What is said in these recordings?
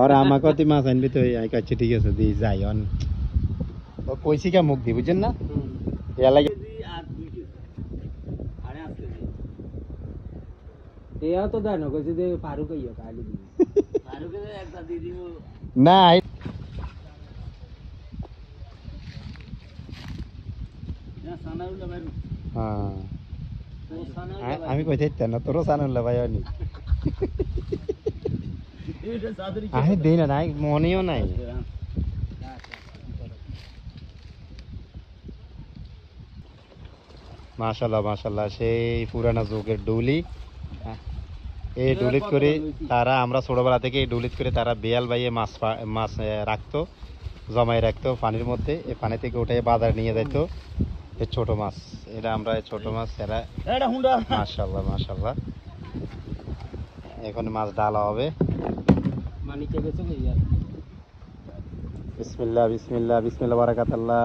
আর আমাকে তুই মাছ আনবি তো আমি কাছে ঠিক আছে দি যাই অন ও কইছি কা মুখ দি বুঝছেন না ইয়া লাগে এয়া তো দেয় না কইছে যে ফারুক আইয়া কালি দিবি ফারুকে একটা দি দিব না হ্যাঁ আমি কইতে না তোরও সানুল্লাহ ভাই হয়নি আমি দেই না নাই মনেও নাই মাশাআল্লাহ মাশাআল্লাহ সেই পুরানা যুগের ডুলি এই ডুলিত করে তারা আমরা ছোটবেলা থেকে এই ডুলিত করে তারা বিয়াল বাইয়ে মাছ রাখতো জমাই রাখতো পানির মধ্যে এই পানি থেকে উঠে বাজারে নিয়ে যাইতো এই ছোট মাছ এটা আমরা ছোট মাছ এরা মাশাআল্লাহ মাশাআল্লাহ এখন মাছ ডালা হবে মানিকে গেছে ভাইয়া বিসমিল্লাহ বিসমিল্লাহ বিসমিল্লাহ বারাকাতুল্লাহ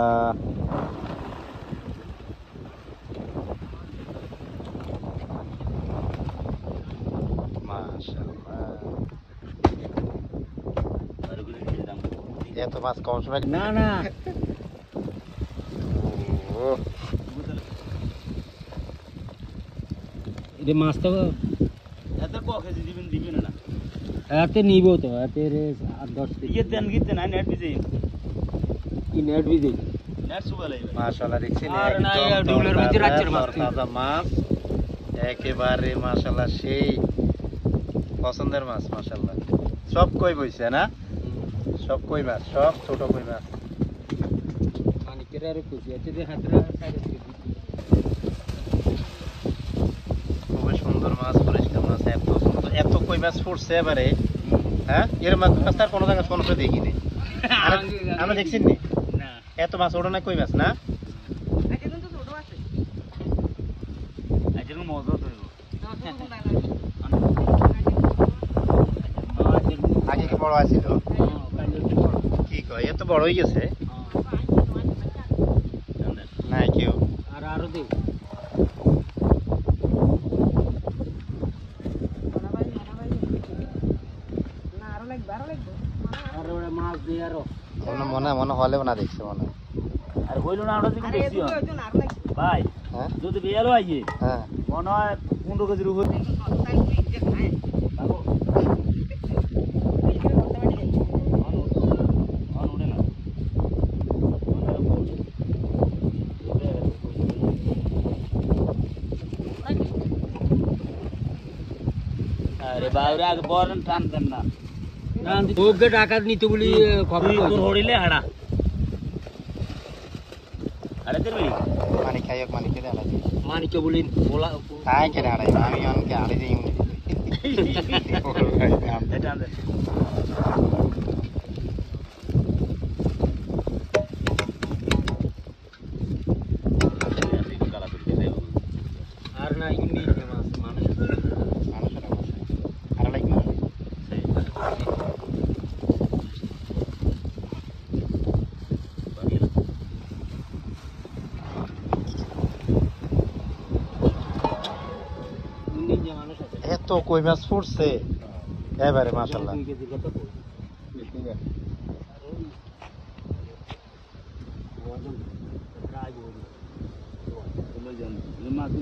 মাশাআল্লাহ এত মাছ কম সময় না না এটা মাছ তো এত ক কেজি দিবেন না এতে নিব তো এতে 8-10 কেজি দেন গিতে না নেট বিজে কি নেট বিজে নেট সুগালে মাশাআল্লাহ দেখছেন আর না ডুলের ভিতরে রাখছেন মাছ তাজা মাছ একেবারে মাশাআল্লাহ সেই পছন্দের মাছ মাশাআল্লাহ সব কই বইছে না সব কই মাছ সব ছোট কই মাছ পানি কেরে আর কুচি আছে যে হাতরা সাইডে দিকে খুব সুন্দর মাছ পরিষ্কার মাছ এত সুন্দর এত কই মাছ পড়ছে এবারে হ্যাঁ এর মাছ তার কোনো জায়গা কোন দেখিনি আমরা দেখছেন নি না এত মাছ ওড়ে না কই মাছ না আজকে কিন্তু ছোট আছে আজকে মজা তো আগে কি বড় আছিল কি কয় এত বড় হয়ে গেছে নাই কেউ আর আরো দেব মাছ দিয়ে আরো মনে হলেও না দেখছে মনে আর হইল না আমরা দেখুন বেশি ভাই হ্যাঁ যদি বেয়ালো আইয়ে হ্যাঁ মনে হয় 15 কেজির উপর আরে বাউরে আগে বরন টান দেন না ওকে টাকা নিতে বলি খবর তোর হড়িলে হাড়া আরে তেরি মানি খাইক মানি কেডা লাগে মানিকে বলি বলা তাই কেডা আড়াই আমি অনকে আড়াই দেই এটা আনতে আর না ইন্ডি মাছ মানুষ আড়াই না এত কই মাছ পড়ছে এবারে মাশাআল্লাহ মাছ